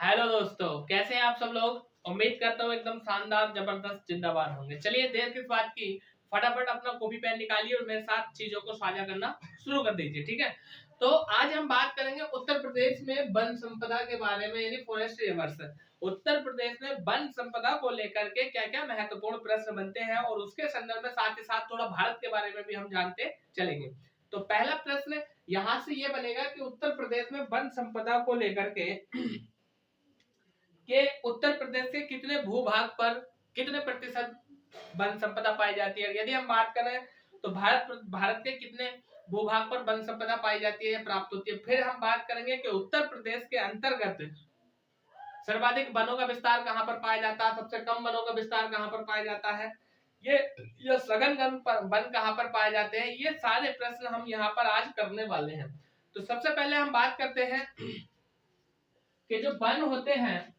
Hello दोस्तों, कैसे हैं आप सब लोग। उम्मीद करता हूँ एकदम शानदार जबरदस्त जिंदाबाद होंगे। चलिए देर किस बात की, फटाफट अपना कॉपी पेन निकालिए और मेरे साथ चीजों को साझा करना शुरू कर दीजिए। ठीक है, तो आज हम बात करेंगे उत्तर प्रदेश में वन संपदा के बारे में, यानी फॉरेस्ट रिवर्स। उत्तर प्रदेश में वन संपदा को लेकर के क्या क्या महत्वपूर्ण प्रश्न बनते हैं और उसके संदर्भ में साथ ही साथ थोड़ा भारत के बारे में भी हम जानते चलेंगे। तो पहला प्रश्न यहाँ से ये बनेगा कि उत्तर प्रदेश में वन संपदा को लेकर के उत्तर प्रदेश के कितने भूभाग पर कितने प्रतिशत वन संपदा पाई जाती है। यदि हम बात करें तो भारत के कितने भूभाग पर वन संपदा पाई जाती है, प्राप्त होती है। फिर हम बात करेंगे कि उत्तर प्रदेश के अंतर्गत सर्वाधिक वनों का विस्तार कहां पर पाया जाता है, सबसे कम वनों का विस्तार कहां पर पाया जाता है, ये सघन वन कहां पर पाए जाते हैं। ये सारे प्रश्न हम यहाँ पर आज करने वाले हैं। तो सबसे पहले हम बात करते हैं कि जो वन होते हैं,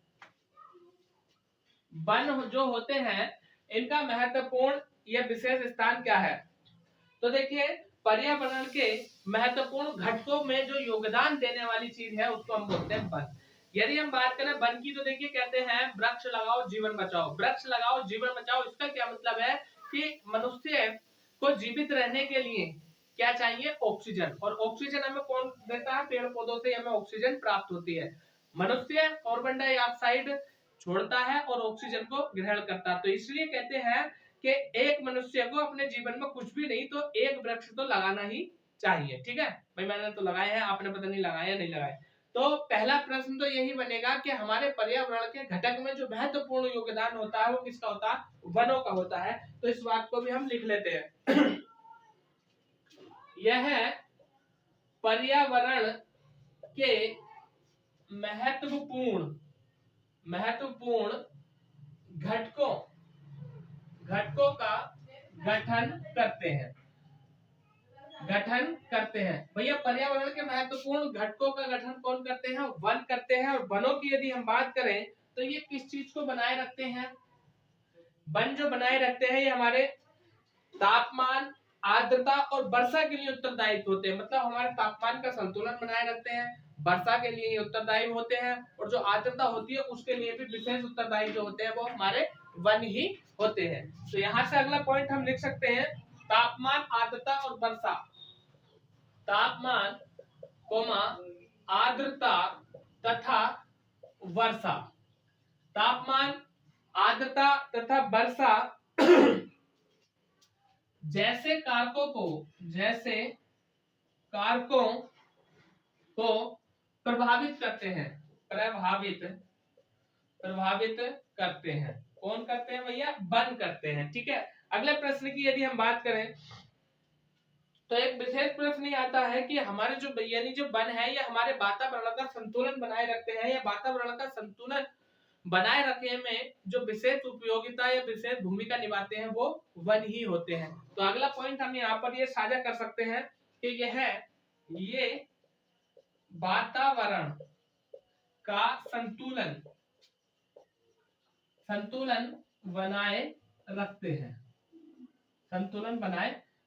वन जो होते हैं इनका महत्वपूर्ण या विशेष स्थान क्या है। तो देखिए, पर्यावरण के महत्वपूर्ण घटकों में जो योगदान देने वाली चीज है उसको हम बोलते हैं वन। यदि हम बात करें वन की, तो देखिए कहते हैं वृक्ष लगाओ जीवन बचाओ। वृक्ष लगाओ जीवन बचाओ, इसका क्या मतलब है कि मनुष्य को जीवित रहने के लिए क्या चाहिए, ऑक्सीजन। और ऑक्सीजन हमें कौन देता है, पेड़ पौधों से हमें ऑक्सीजन प्राप्त होती है। मनुष्य कार्बन डाइऑक्साइड छोड़ता है और ऑक्सीजन को ग्रहण करता है। तो इसलिए कहते हैं कि एक मनुष्य को अपने जीवन में कुछ भी नहीं तो एक वृक्ष तो लगाना ही चाहिए। ठीक है भाई, मैंने तो लगाए हैं, आपने पता नहीं लगाया नहीं लगाए। तो पहला प्रश्न तो यही बनेगा कि हमारे पर्यावरण के घटक में जो महत्वपूर्ण योगदान होता है वो किसका होता है, वनों का होता है। तो इस बात को भी हम लिख लेते हैं। यह पर्यावरण के महत्वपूर्ण घटकों का गठन करते हैं। भैया पर्यावरण के महत्वपूर्ण घटकों का गठन कौन करते हैं, वन करते हैं। और वनों की यदि हम बात करें तो ये किस चीज को बनाए रखते हैं, वन जो बनाए रखते हैं ये हमारे तापमान, आर्द्रता और वर्षा के लिए उत्तरदायी होते हैं। मतलब हमारे तापमान का संतुलन बनाए रखते हैं, वर्षा के लिए उत्तरदायी होते हैं, और जो आर्द्रता होती है उसके लिए भी विशेष उत्तरदायी जो होते हैं वो हमारे वन ही होते हैं। तो यहाँ से अगला पॉइंट हम लिख सकते हैं, तापमान, आर्द्रता और वर्षा। तापमान, आर्द्रता तथा वर्षा। तापमान, आर्द्रता तथा वर्षा जैसे कारकों को प्रभावित करते हैं। कौन करते हैं भैया, वन करते हैं। ठीक है, अगले प्रश्न की यदि हम बात करें तो एक विशेष प्रश्न आता है कि हमारे जो यानी जो वन है ये हमारे वातावरण का संतुलन बनाए रखते हैं, या वातावरण का संतुलन बनाए रखने में जो विशेष उपयोगिता या विशेष भूमिका निभाते हैं वो वन ही होते हैं। तो अगला पॉइंट हम यहाँ पर ये साझा कर सकते हैं कि ये वातावरण का संतुलन बनाए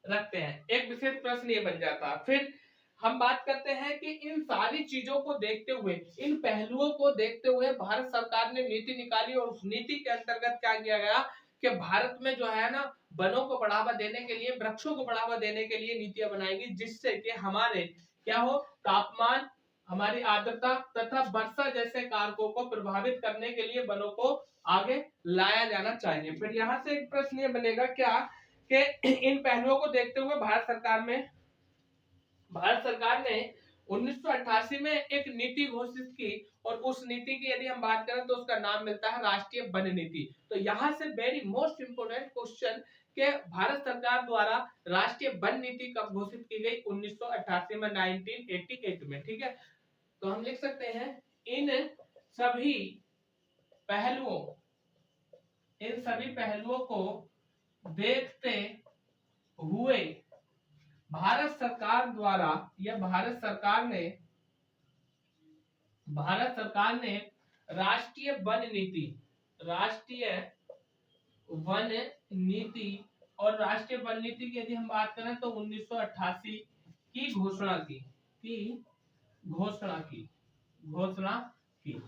रखते हैं। एक विशेष प्रश्न ये बन जाता है। फिर हम बात करते हैं कि इन सारी चीजों को देखते हुए, इन पहलुओं को देखते हुए भारत सरकार ने नीति निकाली, और उस नीति के अंतर्गत क्या किया गया कि भारत में जो है ना वनों को बढ़ावा देने के लिए, वृक्षों को बढ़ावा देने के लिए नीतियां बनाएगी, जिससे कि हमारे क्या हो, तापमान, हमारी आर्द्रता तथा वर्षा जैसे कारकों को प्रभावित करने के लिए वनों को आगे लाया जाना चाहिए। फिर यहाँ से एक प्रश्न ये बनेगा क्या कि इन पहलुओं को देखते हुए भारत सरकार ने 1988 में एक नीति घोषित की, और उस नीति की यदि हम बात करें तो उसका नाम मिलता है राष्ट्रीय वन नीति। तो यहाँ से वेरी मोस्ट इंपोर्टेंट क्वेश्चन के भारत सरकार द्वारा राष्ट्रीय वन नीति कब घोषित की गई, 1988 में, 1988 में। ठीक है, तो हम लिख सकते हैं इन सभी पहलुओं को देखते हुए भारत सरकार द्वारा, या भारत सरकार ने राष्ट्रीय वन नीति और राष्ट्रीय वन नीति की यदि हम बात करें तो 1988 की घोषणा की।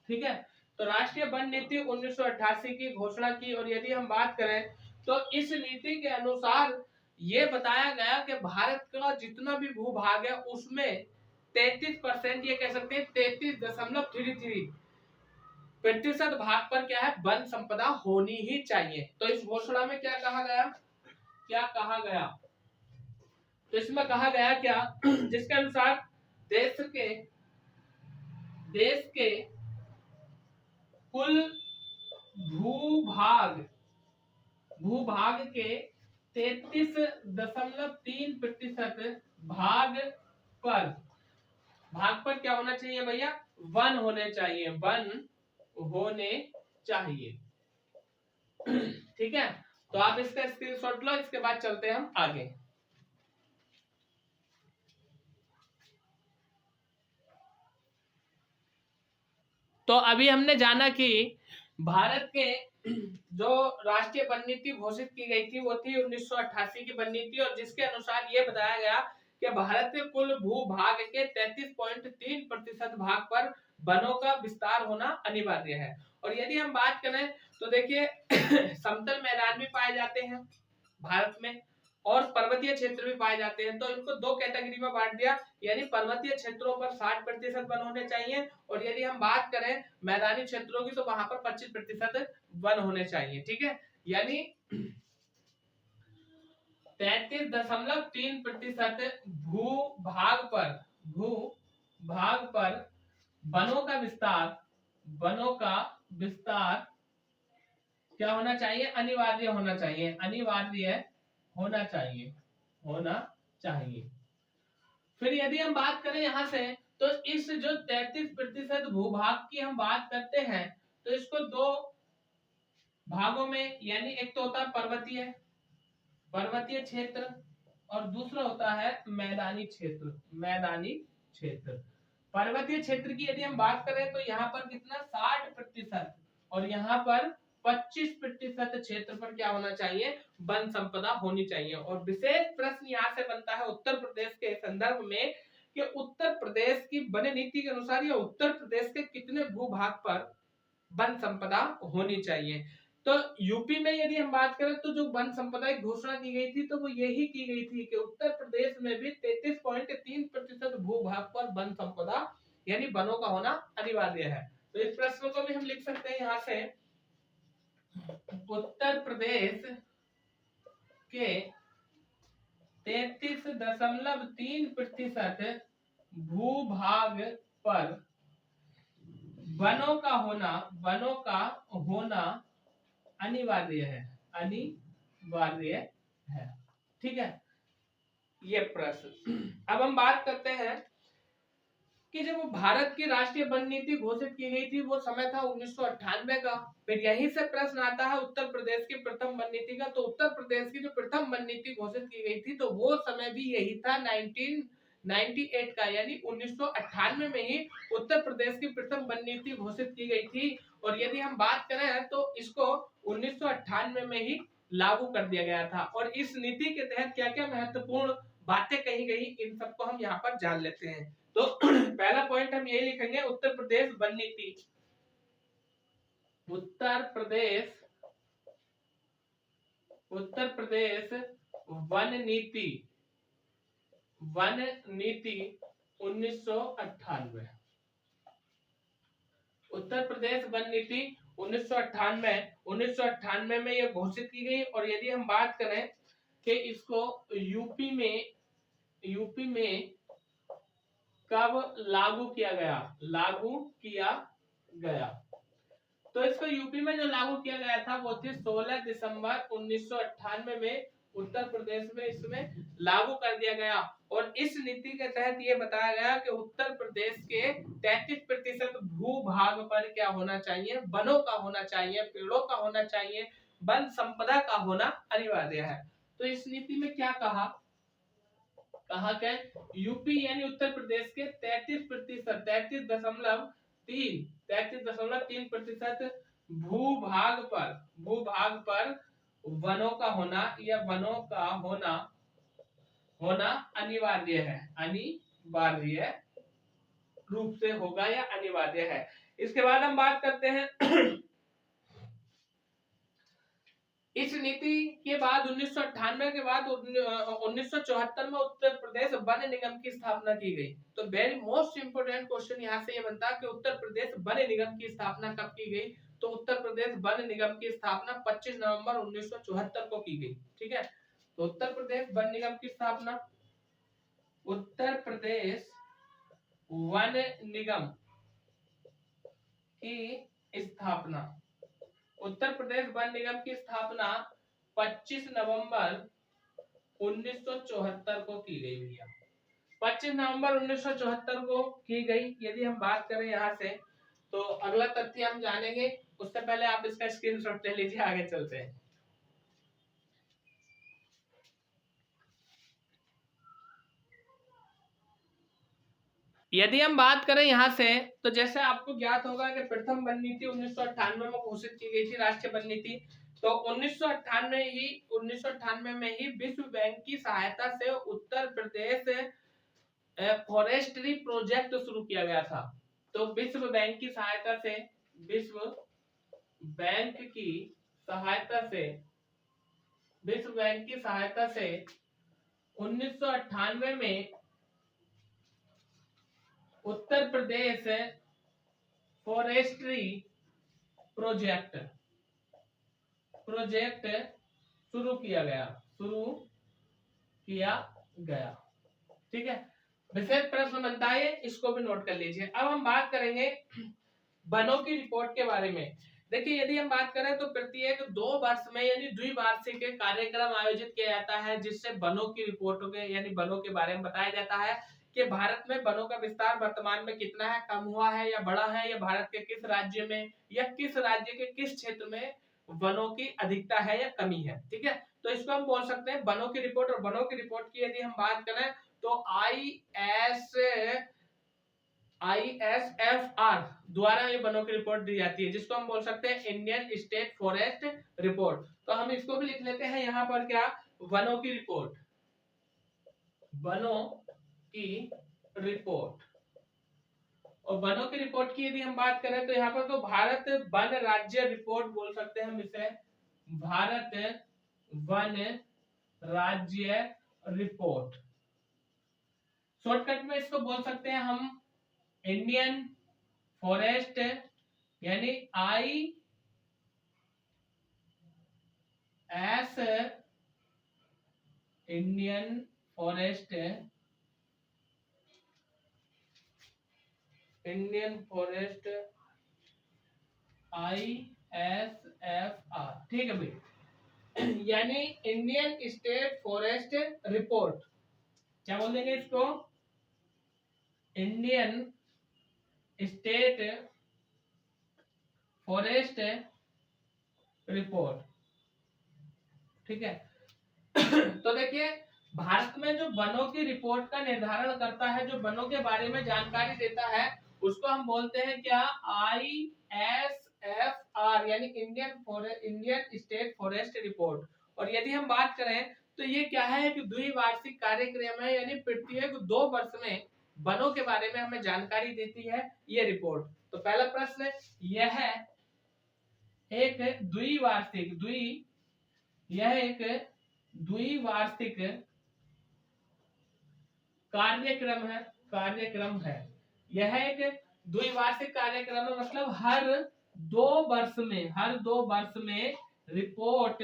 ठीक है। तो राष्ट्रीय वन नीति 1988 की घोषणा की, और यदि हम बात करें तो इस नीति के अनुसार ये बताया गया कि भारत का जितना भी भूभाग है उसमें 33%, ये कह सकते हैं 33.33% भाग पर क्या है, वन संपदा होनी ही चाहिए। तो इस घोषणा में क्या कहा गया, तो इसमें कहा गया क्या, जिसके अनुसार देश के कुल भूभाग के 33.3% भाग पर क्या होना चाहिए भैया, वन होने चाहिए। ठीक है। तो आप इसका स्क्रीनशॉट लो, इसके बाद चलते हैं हम आगे। तो अभी हमने जाना कि भारत के जो राष्ट्रीय वन नीति घोषित की गई थी वो थी 1988 की वन नीति, और जिसके अनुसार ये बताया गया कि भारत के कुल भूभाग के 33.3% भाग पर वनों का विस्तार होना अनिवार्य है। और यदि हम बात करें तो देखिए समतल मैदान भी पाए जाते हैं भारत में और पर्वतीय क्षेत्र भी पाए जाते हैं। तो इनको दो कैटेगरी में बांट दिया, यानी पर्वतीय क्षेत्रों पर 60% वन होने चाहिए, और यदि हम बात करें मैदानी क्षेत्रों की तो वहां पर 25% वन होने चाहिए। ठीक है, यानी 33.3% भूभाग पर वनों का विस्तार क्या होना चाहिए, अनिवार्य होना चाहिए। फिर यदि हम बात करें यहां से तो इस जो 33% भूभाग की हम बात करते हैं तो इसको दो भागों में, यानी एक तो होता है पर्वतीय क्षेत्र और दूसरा होता है मैदानी क्षेत्र। पर्वतीय क्षेत्र की यदि हम बात करें तो यहाँ पर कितना 60% और यहाँ पर 25% क्षेत्र पर क्या होना चाहिए, वन संपदा होनी चाहिए। और विशेष प्रश्न यहाँ से बनता है उत्तर प्रदेश के संदर्भ में कि उत्तर प्रदेश की वन नीति के अनुसार ये उत्तर प्रदेश के कितने भूभाग पर वन संपदा होनी चाहिए। तो यूपी में यदि हम बात करें तो जो वन संपदा की घोषणा की गई थी तो वो यही की गई थी कि उत्तर प्रदेश में भी 33.3% भूभाग पर वन संपदा यानी वनों का होना अनिवार्य है। तो इस प्रश्न को भी हम लिख सकते हैं यहाँ से, उत्तर प्रदेश के 33.3% भूभाग पर वनों का होना अनिवार्य है। ठीक है, ये प्रश्न। अब हम बात करते हैं कि जब भारत की राष्ट्रीय वन नीति घोषित की गई थी वो समय था 1998 का। फिर यहीं से प्रश्न आता है उत्तर प्रदेश की प्रथम वन नीति का। तो उत्तर प्रदेश की जो प्रथम वन नीति घोषित की गई थी तो वो समय भी यही था 1998 का, यानी 1998 में ही उत्तर प्रदेश की प्रथम वन नीति घोषित की गई थी। और यदि हम बात करें तो इसको 1998 में ही लागू कर दिया गया था। और इस नीति के तहत क्या क्या महत्वपूर्ण बातें कही गई इन सबको हम यहाँ पर जान लेते हैं। तो पहला पॉइंट हम यही लिखेंगे, उत्तर प्रदेश वन नीति। उत्तर प्रदेश वन नीति 1998। उत्तर प्रदेश वन नीति 1998 में यह घोषित की गई। और यदि हम बात करें कि इसको यूपी में कब लागू किया गया, तो इसको यूपी में जो लागू किया गया था वो थी 16 दिसंबर 1998 में उत्तर प्रदेश में इसमें लागू कर दिया गया। और इस नीति के तहत ये बताया गया कि उत्तर प्रदेश के 33% भूभाग पर क्या होना चाहिए, वनों का होना चाहिए, पेड़ों का होना चाहिए, वन संपदा का होना अनिवार्य है। तो इस नीति में क्या कहा क्या यूपी यानी उत्तर प्रदेश के 33.3% भूभाग पर वनों का होना या वनों का होना अनिवार्य रूप से होगा या अनिवार्य है। इसके बाद हम बात करते हैं इस नीति के बाद 1998 के बाद 1974 में उत्तर प्रदेश वन निगम की स्थापना की गई। तो वेरी मोस्ट इंपोर्टेंट क्वेश्चन यहाँ से ये बनता है कि उत्तर प्रदेश वन निगम की स्थापना कब की गई। तो उत्तर प्रदेश वन निगम की स्थापना 25 नवंबर 1974 को की गई। ठीक है, तो उत्तर प्रदेश वन निगम की स्थापना, उत्तर प्रदेश वन निगम की स्थापना, उत्तर प्रदेश वन निगम की स्थापना 25 नवंबर 1974 को की गई भैया। 25 नवंबर 1974 को की गई। यदि हम बात करें यहाँ से तो अगला तथ्य हम जानेंगे, उससे पहले आप इसका स्क्रीनशॉट ले लीजिए, आगे चलते हैं। यदि हम बात करें यहाँ से तो जैसे आपको ज्ञात होगा कि प्रथम वन नीति 1998 में घोषित की गई थी, राष्ट्रीय वन नीति। तो 1998 में ही विश्व बैंक की सहायता से उत्तर प्रदेश फॉरेस्ट्री प्रोजेक्ट शुरू किया गया था। तो विश्व बैंक की सहायता से, विश्व बैंक की सहायता से, विश्व बैंक की सहायता से 1998 में उत्तर प्रदेश फॉरेस्ट्री प्रोजेक्ट शुरू किया गया। ठीक है, विशेष प्रश्न बनता है, इसको भी नोट कर लीजिए। अब हम बात करेंगे वनों की रिपोर्ट के बारे में। देखिए, यदि हम बात करें तो प्रत्येक 2 वर्ष में यानी द्विवार्षिक कार्यक्रम आयोजित किया जाता है, जिससे वनों की रिपोर्टों के यानी वनों के बारे में बताया जाता है कि भारत में वनों का विस्तार वर्तमान में कितना है, कम हुआ है या बढ़ा है, या भारत के किस राज्य में या किस राज्य के किस क्षेत्र में वनों की अधिकता है या कमी है। ठीक है, तो इसको हम बोल सकते हैं वनों की रिपोर्ट। और वनों की रिपोर्ट की यदि हम बात करें तो ISFR द्वारा ये वनों की रिपोर्ट दी जाती है, जिसको हम बोल सकते हैं इंडियन स्टेट फॉरेस्ट रिपोर्ट। तो हम इसको भी लिख लेते हैं यहाँ पर, क्या, वनों की रिपोर्ट, वनों की रिपोर्ट। और वनों की रिपोर्ट की यदि हम बात करें तो यहाँ पर तो भारत वन राज्य रिपोर्ट बोल सकते हैं हम इसे, भारत वन राज्य रिपोर्ट। शॉर्टकट में इसको बोल सकते हैं हम इंडियन फॉरेस्ट यानी IS इंडियन फॉरेस्ट ISFR। ठीक है भाई, यानी इंडियन स्टेट फॉरेस्ट रिपोर्ट। क्या बोल देंगे इसको, इंडियन स्टेट फॉरेस्ट रिपोर्ट। ठीक है, तो देखिए, भारत में जो वनों की रिपोर्ट का निर्धारण करता है, जो वनों के बारे में जानकारी देता है, उसको हम बोलते हैं क्या, ISFR यानी इंडियन स्टेट फॉरेस्ट रिपोर्ट। और यदि हम बात करें तो ये क्या है कि द्विवार्षिक कार्यक्रम है, यानी प्रत्येक 2 वर्ष में वनों के बारे में हमें जानकारी देती है ये रिपोर्ट। तो पहला प्रश्न, यह एक द्विवार्षिक कार्यक्रम है। यह एक द्विवार्षिक कार्यक्रम है, मतलब हर 2 वर्ष में रिपोर्ट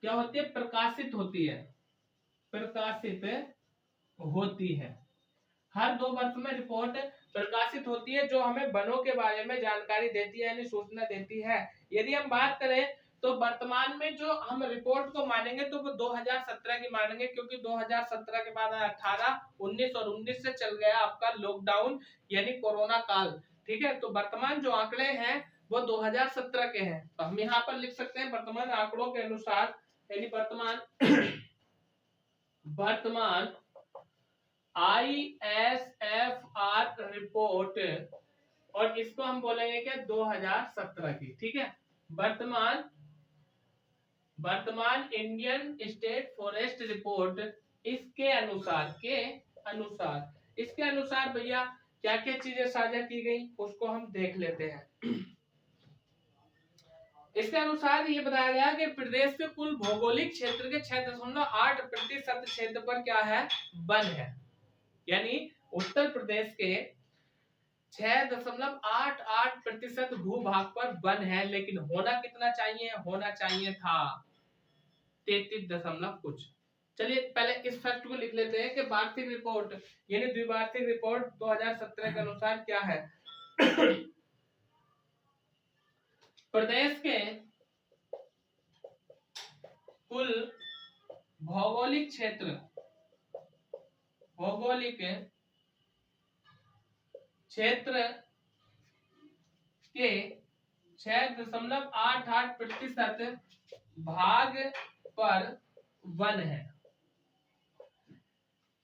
क्या होती है, प्रकाशित होती है। हर 2 वर्ष में रिपोर्ट प्रकाशित होती है, जो हमें वनों के बारे में जानकारी देती है यानी सूचना देती है। यदि हम बात करें तो वर्तमान में जो हम रिपोर्ट को मानेंगे तो वो 2017 की मानेंगे, क्योंकि 2017 के बाद 18, 19 और 19 से चल गया आपका लॉकडाउन यानी कोरोना काल। ठीक है, तो वर्तमान जो आंकड़े हैं वो 2017 के हैं। तो हम यहाँ पर लिख सकते हैं वर्तमान आंकड़ों के अनुसार, यानी वर्तमान ISFR रिपोर्ट, और इसको हम बोलेंगे क्या, 2017 की। ठीक है, वर्तमान इंडियन स्टेट फॉरेस्ट रिपोर्ट इसके अनुसार भैया क्या क्या चीजें साझा की गई उसको हम देख लेते हैं। इसके अनुसार ये बताया गया कि प्रदेश के कुल भौगोलिक क्षेत्र के 6.8% क्षेत्र पर क्या है, वन है। यानी उत्तर प्रदेश के 6.88% भूभाग पर वन है, लेकिन होना कितना चाहिए, होना चाहिए था 33 कुछ। चलिए पहले इस फैक्ट को लिख लेते हैं कि वार्षिक रिपोर्ट यानी द्विवार्षिक रिपोर्ट 2017 के अनुसार क्या है प्रदेश के कुल भौगोलिक क्षेत्र के 6.88% भाग पर वन है।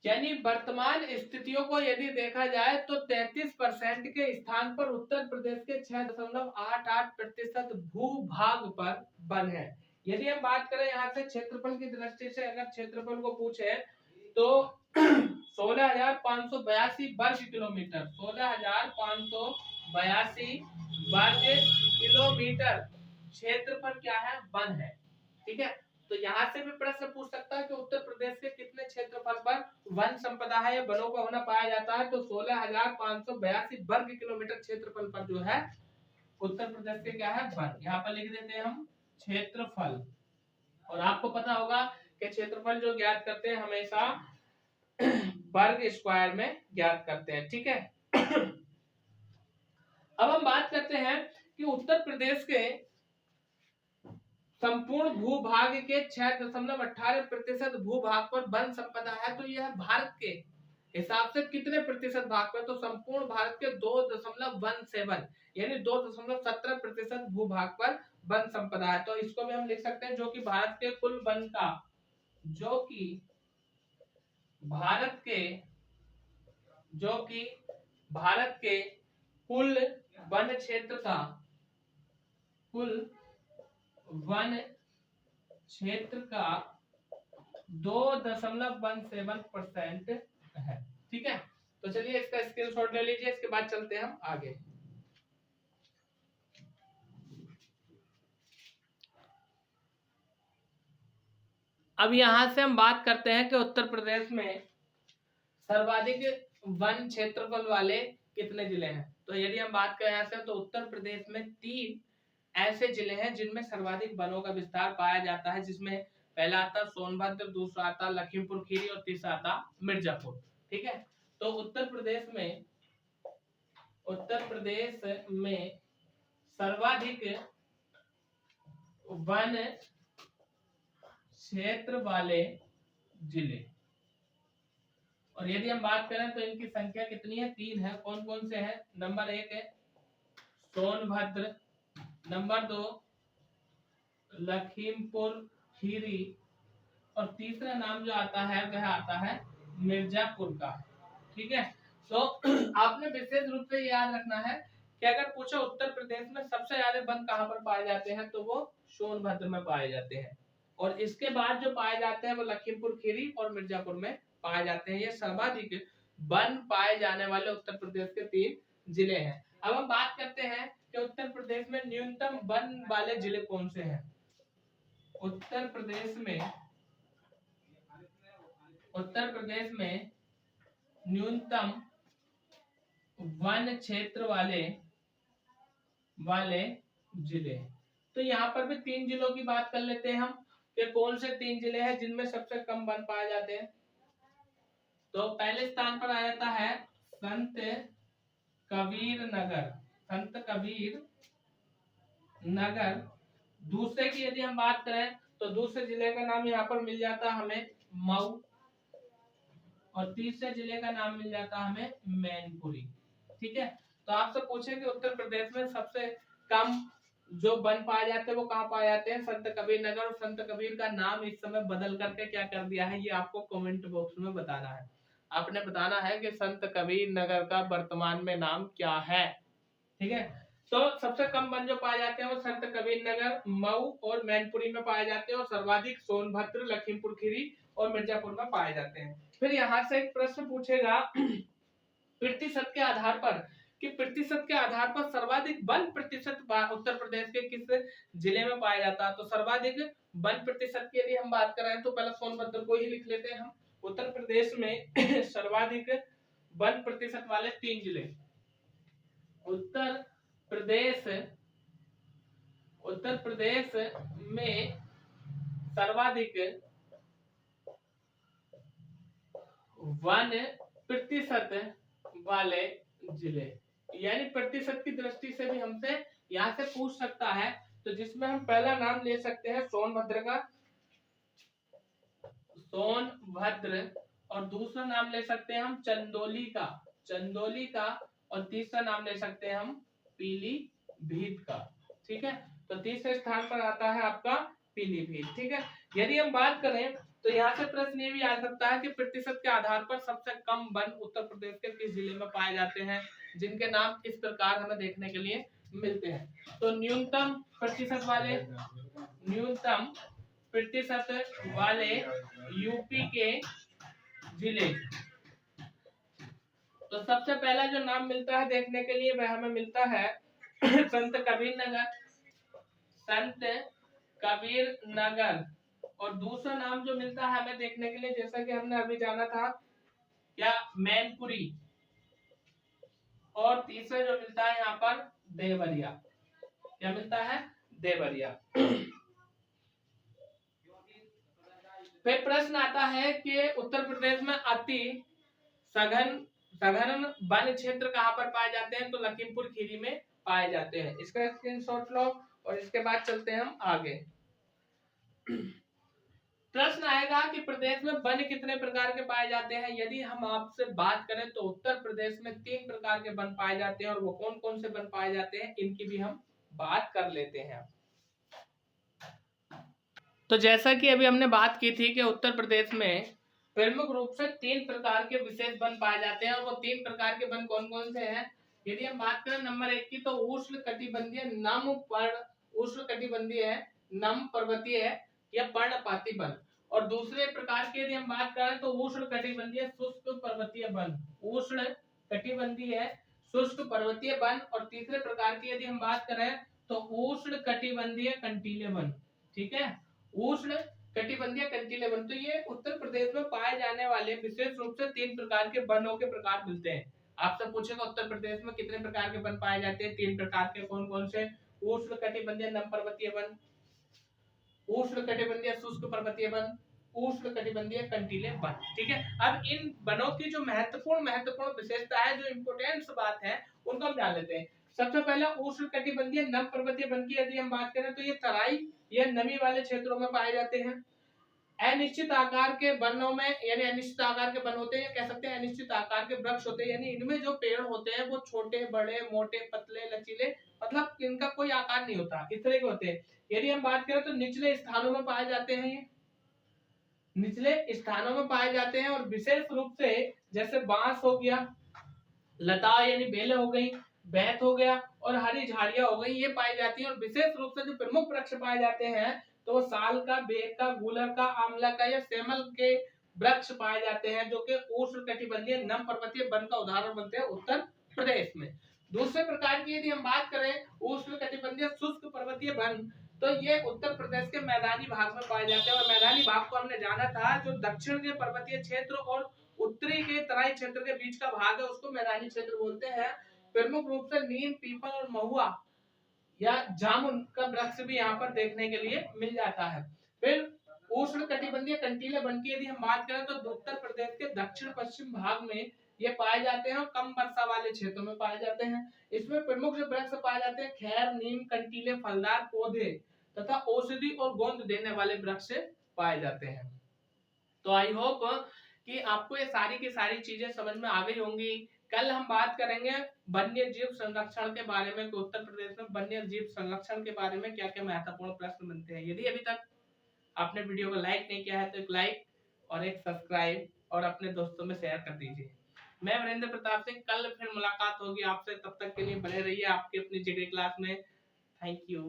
यानी वर्तमान स्थितियों को यदि देखा जाए तो 33% के स्थान पर उत्तर प्रदेश के 6.88% भूभाग पर वन है। यदि हम बात करें यहाँ से क्षेत्रफल की दृष्टि से, अगर क्षेत्रफल को पूछे तो 16,582 वर्ग किलोमीटर, 16,582 वर्ग किलोमीटर क्षेत्रफल क्या है, वन है। ठीक है, तो यहाँ से भी प्रश्न पूछ सकता है कि उत्तर प्रदेश के कितने क्षेत्रफल पर वन संपदा है या वनों का होना पाया जाता है, तो 16,582 वर्ग किलोमीटर क्षेत्रफल पर जो है उत्तर प्रदेश के क्या है, वन। यहाँ पर लिख देते हैं हम क्षेत्रफल। और आपको पता होगा कि क्षेत्रफल जो ज्ञात करते हैं हमेशा वर्ग स्क्वायर में ज्ञात करते हैं। ठीक है, अब हम बात करते हैं कि उत्तर प्रदेश के संपूर्ण भूभाग के 6.18% भूभाग पर वन संपदा है, तो यह भारत के हिसाब से कितने प्रतिशत भाग पर, तो संपूर्ण भारत के 2.17 यानी 2.17% भूभाग पर वन संपदा है। तो इसको भी हम लिख सकते हैं जो कि भारत के कुल वन का, जो कि भारत के कुल वन क्षेत्र का, कुल वन क्षेत्र का 2.17% है। ठीक है, तो चलिए इसका स्क्रीनशॉट ले लीजिए, इसके बाद चलते हैं हम आगे। अब यहां से हम बात करते हैं कि उत्तर प्रदेश में सर्वाधिक वन क्षेत्रफल वाले कितने जिले हैं। तो यदि हम बात करें यहाँ से, तो उत्तर प्रदेश में 3 ऐसे जिले हैं जिनमें सर्वाधिक वनों का विस्तार पाया जाता है, जिसमें पहला आता सोनभद्र, दूसरा आता लखीमपुर खीरी और तीसरा आता मिर्जापुर। ठीक है, तो उत्तर प्रदेश में सर्वाधिक वन क्षेत्र वाले जिले, और यदि हम बात करें तो इनकी संख्या कितनी है, 3 है। कौन कौन से हैं, नंबर 1 है सोनभद्र, नंबर 2 लखीमपुर खीरी, और तीसरा नाम जो आता है वह आता है मिर्जापुर का। ठीक है, तो आपने विशेष रूप से याद रखना है कि अगर पूछा उत्तर प्रदेश में सबसे ज्यादा वन कहाँ पर पाए जाते हैं, तो वो सोनभद्र में पाए जाते हैं, और इसके बाद जो पाए जाते हैं वो लखीमपुर खीरी और मिर्जापुर में पाए जाते हैं। ये सर्वाधिक वन पाए जाने वाले उत्तर प्रदेश के 3 जिले हैं। अब हम बात करते हैं कि उत्तर प्रदेश में न्यूनतम वन वाले जिले कौन से हैं। उत्तर प्रदेश में न्यूनतम वन क्षेत्र वाले जिले, तो यहाँ पर भी 3 जिलों की बात कर लेते हैं हम कि कौन से 3 जिले हैं जिनमें सबसे कम वन पाए जाते हैं। तो पहले स्थान पर आ जाता है संत कबीर नगर। दूसरे की यदि हम बात करें तो दूसरे जिले का नाम यहाँ पर मिल जाता है हमें मऊ, और तीसरे जिले का नाम मिल जाता है हमें मैनपुरी। ठीक है, तो आपसे पूछे कि उत्तर प्रदेश में सबसे कम जो वन पाए जाते हैं वो कहाँ पाए जाते हैं, संत कबीर नगर। और संत कबीर का नाम इस समय बदल करके क्या कर दिया है, ये आपको कमेंट बॉक्स में बताना है। आपने बताना है कि संत कबीर नगर का वर्तमान में नाम क्या है। ठीक है, तो सबसे कम वन जो पाए जाते हैं वो संत कबीर नगर, मऊ और मैनपुरी में पाए जाते हैं, और सर्वाधिक सोनभद्र, लखीमपुर खीरी और मिर्जापुर में पाए जाते हैं। फिर यहाँ से एक प्रश्न पूछेगा प्रतिशत के आधार पर, कि प्रतिशत के आधार पर सर्वाधिक वन प्रतिशत उत्तर प्रदेश के किस जिले में पाया जाता है। तो सर्वाधिक वन प्रतिशत के लिए हम बात कर रहे हैं तो पहले सोनभद्र को ही लिख लेते हैं हम। उत्तर प्रदेश में सर्वाधिक वन प्रतिशत वाले 3 जिले, उत्तर प्रदेश में सर्वाधिक वन प्रतिशत वाले जिले, यानी प्रतिशत की दृष्टि से भी हमसे यहाँ से पूछ सकता है। तो जिसमें हम पहला नाम ले सकते हैं सोनभद्र का, सोनभद्र, और दूसरा नाम ले सकते हैं हम चंदौली का, और तीसरा नाम ले सकते हैं हम पीलीभीत का। ठीक है, तो तीसरे स्थान पर आता है आपका पीलीभीत। ठीक है, यदि हम बात करें तो यहाँ से प्रश्न ये भी आ सकता है कि प्रतिशत के आधार पर सबसे कम वन उत्तर प्रदेश के किस जिले में पाए जाते हैं, जिनके नाम इस प्रकार हमें देखने के लिए मिलते हैं। तो न्यूनतम प्रतिशत वाले यूपी के जिले, तो सबसे पहला जो नाम मिलता है देखने के लिए वह हमें मिलता है संत कबीर नगर, और दूसरा नाम जो मिलता है हमें देखने के लिए, जैसा कि हमने अभी जाना था क्या, मैनपुरी, और तीसरा जो मिलता है यहाँ पर देवरिया। क्या मिलता है? देवरिया। फिर प्रश्न आता है कि उत्तर प्रदेश में अति सघन वन क्षेत्र कहाँ पर पाए जाते हैं, तो लखीमपुर खीरी में पाए जाते हैं। इसका स्क्रीनशॉट लो और इसके बाद चलते हैं हम आगे। प्रश्न आएगा कि प्रदेश में वन कितने प्रकार के पाए जाते हैं। यदि हम आपसे बात करें तो उत्तर प्रदेश में 3 प्रकार के वन पाए जाते हैं, और वो कौन कौन से वन पाए जाते हैं इनकी भी हम बात कर लेते हैं। तो जैसा कि अभी हमने बात की थी कि उत्तर प्रदेश में प्रमुख रूप से 3 प्रकार के विशेष वन पाए जाते हैं, और वो 3 प्रकार के वन कौन कौन से हैं। यदि हम बात करें नंबर 1 की, तो उष्णकटिबंधीय नम पर्वतीय या पर्णपाती वन, और दूसरे प्रकार की यदि हम बात करें तो उष्णकटिबंधीय शुष्क पर्वतीय वन, और तीसरे प्रकार की यदि हम बात करें तो उष्णकटिबंधीय कंटीले वन। ठीक है, उष्णकटिबंधीय कंटीले वन। तो ये उत्तर प्रदेश में पाए जाने वाले विशेष रूप से 3 प्रकार के वनों के प्रकार मिलते हैं। आपसे पूछेगा उत्तर प्रदेश में कितने प्रकार के वन पाए जाते हैं, 3 प्रकार के, कौन कौन से, उष्णकटिबंधीय नम पर्वतीय वन, उष्णकटिबंधीय शुष्क पर्वतीय वन, उष्णकटिबंधीय कंटीले वन। ठीक है, अब इन वनों की जो महत्वपूर्ण विशेषता है, जो इंपोर्टेंट बात है, उनको हम जान लेते हैं। सबसे पहला उष्णकटिबंधीय नम पर्वतीय वन की यदि हम बात करें तो ये तराई या नमी वाले क्षेत्रों में पाए जाते हैं। अनिश्चित आकार के वनों में, यानी अनिश्चित आकार के वन होते हैं, कह सकते हैं अनिश्चित आकार के वृक्ष होते हैं, यानी इनमें जो पेड़ होते हैं वो छोटे बड़े मोटे पतले लचीले, मतलब इनका कोई आकार नहीं होता, इस तरह के होते हैं। यदि हम बात करें तो निचले स्थानों में पाए जाते हैं, ये निचले स्थानों में पाए जाते हैं, और विशेष रूप से जैसे बांस हो गया, लता यानी बेलें हो गई, बैत हो गया, और हरी झाड़ियां हो गई, ये पाई जाती हैं। और विशेष रूप से जो प्रमुख वृक्ष पाए जाते हैं तो साल का, बेर का, गूलर का, आंवला का या सेमल के वृक्ष पाए जाते हैं, जो कि उष्णकटिबंधीय नम पर्वतीय वन का उदाहरण बनते हैं उत्तर प्रदेश में। दूसरे प्रकार की यदि हम बात करें उष्णकटिबंधीय शुष्क पर्वतीय वन, तो ये उत्तर प्रदेश के मैदानी भाग में पाए जाते हैं, और मैदानी भाग को हमने जाना था जो दक्षिण के पर्वतीय क्षेत्र और उत्तरी के तराई क्षेत्र के बीच का भाग है, उसको मैदानी क्षेत्र बोलते हैं। प्रमुख रूप से नीम, पीपल और महुआ या जामुन का वृक्ष भी यहाँ पर देखने के लिए मिल जाता है। फिर उष्णकटिबंधीय कंटीले वन की यदि हम बात करें तो उत्तर प्रदेश के दक्षिण पश्चिम भाग में ये पाए जाते हैं, और कम वर्षा वाले क्षेत्रों में पाए जाते हैं। इसमें प्रमुख जो वृक्ष पाए जाते हैं खैर, नीम, कंटीले, फलदार पौधे तथा औषधि और गोंद देने वाले वृक्ष पाए जाते हैं। तो आई होप कि आपको ये सारी की सारी चीजें समझ में आ गई होंगी। कल हम बात करेंगे वन्य जीव संरक्षण के बारे में, तो उत्तर प्रदेश में वन्य जीव संरक्षण के बारे में क्या क्या महत्वपूर्ण प्रश्न बनते हैं। यदि अभी तक आपने वीडियो को लाइक नहीं किया है तो एक लाइक और एक सब्सक्राइब और अपने दोस्तों में शेयर कर दीजिए। मैं वीरेंद्र प्रताप सिंह, कल फिर मुलाकात होगी आपसे, तब तक के लिए बने रहिए आपकी अपनी जीके क्लास में। Thank you.